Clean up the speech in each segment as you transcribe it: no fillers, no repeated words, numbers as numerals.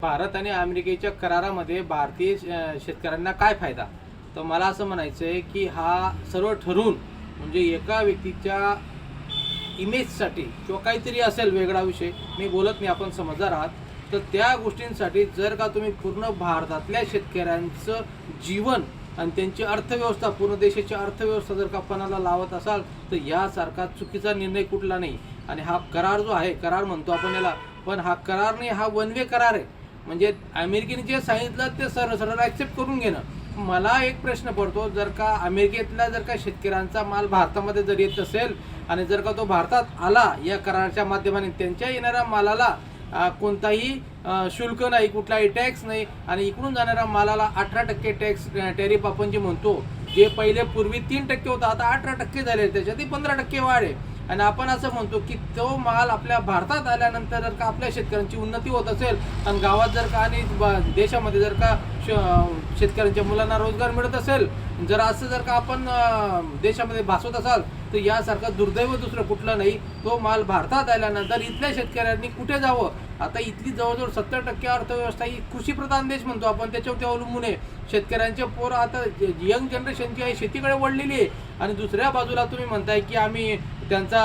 भारत आणि अमेरिकेच्या करारामध्ये भारतीय शेतकऱ्यांना काय फायदा? तर मला असं म्हणायचं आहे की हा सर्व ठरवून म्हणजे एका व्यक्तीच्या इमेजसाठी किंवा काहीतरी असेल वेगळा विषय, मी बोलत नाही, आपण समजदार आहात, तर त्या गोष्टींसाठी जर का तुम्ही पूर्ण भारतातल्या शेतकऱ्यांचं जीवन आणि त्यांची अर्थव्यवस्था, पूर्ण देशाची अर्थव्यवस्था जर का पणाला लावत असाल तर यासारखा चुकीचा निर्णय कुठला नाही. आणि हा करार जो आहे, करार म्हणतो आपण याला, पण हा करार नाही, हा वन वे करार आहे. म्हणजे अमेरिकेने जे सांगितलं ते सरळ सरळ ॲक्सेप्ट करून घेणं. मला एक प्रश्न पडतो, जर का अमेरिकेतला जर का शेतकऱ्यांचा माल भारतामध्ये जर येत असेल आणि जर का तो भारतात आला या कराराच्या माध्यमाने, त्यांच्या येणाऱ्या मालाला कोणताही शुल्क नाही, कुठलाही टॅक्स नाही, आणि इकडून जाणाऱ्या मालाला 18% टॅक्स टॅरिफ आपण जे म्हणतो, जे पहिले पूर्वी 3% होता, आता 18% झाले, त्याच्यातही 15% वाढ आहे. आणि आपण असं म्हणतो की तो माल आपल्या भारतात आल्यानंतर जर का आपल्या शेतकऱ्यांची उन्नती होत असेल आणि गावात जर का आणि देशामध्ये जर का शेतकऱ्यांच्या मुलांना रोजगार मिळत असेल, जर असं जर का आपण देशामध्ये भासवत असाल तर यासारखं दुर्दैव दुसरं कुठलं नाही. तो माल भारतात आल्यानंतर इथल्या शेतकऱ्यांनी कुठे जावं? आता इथली जवळजवळ 70% अर्थव्यवस्था ही कृषीप्रधान देश म्हणतो आपण, त्याच्यावरती अवलंबून आहे. शेतकऱ्यांचे पोरं आता यंग जनरेशनची आहे, शेतीकडे वळलेली आहे. आणि दुसऱ्या बाजूला तुम्ही म्हणताय की आम्ही त्यांचा,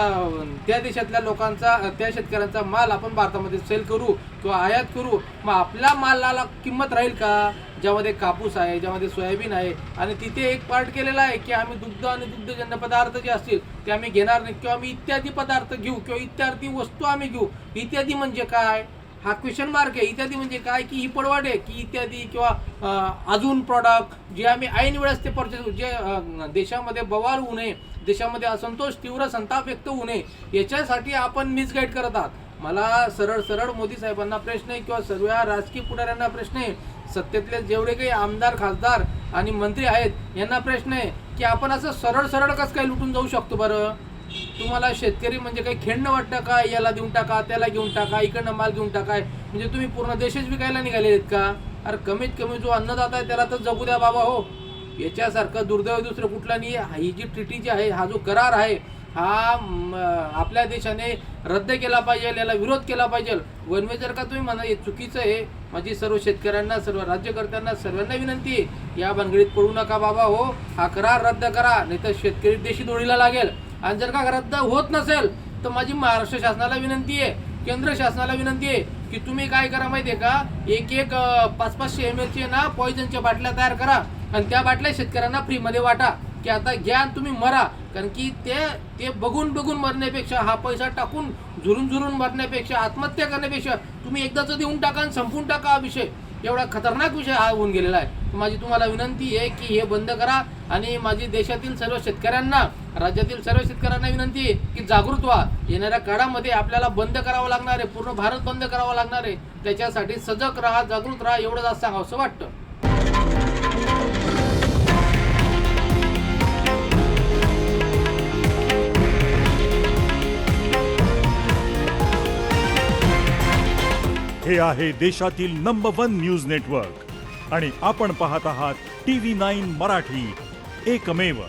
त्या देशातल्या लोकांचा, त्या शेतकऱ्यांचा माल आपण भारतामध्ये सेल करू किंवा आयात करू. मग आपल्या मालाला किंमत राहील का? ज्यामध्ये कापूस आहे, ज्यामध्ये सोयाबीन आहे, आणि तिथे एक पार्ट केलेला आहे की आम्ही दुग्ध आणि दुग्धजन्य पदार्थ जे असतील ते आम्ही घेणार नाही, किंवा आम्ही इत्यादी पदार्थ घेऊ किंवा इत्यादी वस्तू आम्ही घेऊ. इत्यादी म्हणजे काय? हा क्वेश्चन मार्क आहे. इत्यादी म्हणजे काय? की ही पडवाड आहे की इत्यादी किंवा अजून प्रॉडक्ट जे आम्ही ऐन वेळेस ते परचेस, जे देशामध्ये बवाल होऊ नये, देशामध्ये असंतोष, तीव्र संताप व्यक्त होऊ नये, याच्यासाठी आपण मिसगाईड करत आहात. मला सरळ सरळ मोदी साहेबांना प्रश्न आहे किंवा सर्व राजकीय पुढाऱ्यांना प्रश्न आहे, सत्तेतले जेवढे काही आमदार, खासदार आणि मंत्री आहेत यांना प्रश्न आहे की आपण असं सरळ सरळ कसं काय लुटून जाऊ शकतो? बरं, तुम्हाला शेतकरी म्हणजे काही खेळणं वाटतं का? याला देऊन टाका, त्याला घेऊन टाका, इकडनं माल घेऊन टाकाय, म्हणजे तुम्ही पूर्ण देशच विकायला निघाले आहेत का? अरे कमीत कमी जो अन्नदाता आहे त्याला तर जगू द्या बाबा हो. याच्यासारखं दुर्दैव दुसरं कुठला नाही. ही जी ट्रीटी जी आहे, हा जो करार आहे, हा आपल्या देशाने रद्द केला पाहिजे, याला विरोध केला पाहिजे. वन वे जर का तुम्ही म्हणा हे चुकीचं आहे, माझी सर्व शेतकऱ्यांना, सर्व राज्यकर्त्यांना, सर्वांना विनंती आहे, या भानगडीत पडू नका बाबा हो. हा करार रद्द करा, नाही तर शेतकरी देशी दोडीला लागेल. आणि जर का रद्द होत नसेल तर माझी महाराष्ट्र शासनाला विनंती आहे, केंद्र शासनाला विनंती आहे की तुम्ही काय करा माहिती आहे का, एक 500-500 ml चे ना पॉइझनच्या बाटल्या तयार करा आणि त्या बाटल्या शेतकऱ्यांना फ्रीमध्ये वाटा की आता घ्या आणि तुम्ही मरा. कारण की ते बघून मरण्यापेक्षा, हा पैसा टाकून झुरून मरण्यापेक्षा, आत्महत्या करण्यापेक्षा तुम्ही एकदाच देऊन टाका आणि संपून टाका हा विषय. एवढा खतरनाक विषय हा होऊन गेलेला आहे. माझी तुम्हाला विनंती आहे की हे बंद करा. आणि माझी देशातील सर्व शेतकऱ्यांना, राज्यातील सर्व शेतकऱ्यांना विनंती आहे की जागृत व्हा. येणाऱ्या काळामध्ये आपल्याला बंद करावं लागणार आहे, पूर्ण भारत बंद करावं लागणार आहे. त्याच्यासाठी सजग राहा, जागृत राहा, एवढंच आज सांगावं असं वाटतं. हे आहे देशातील नंबर 1 न्यूज नेटवर्क आणि आपण पाहत आहात TV9 मराठी, एकमेव.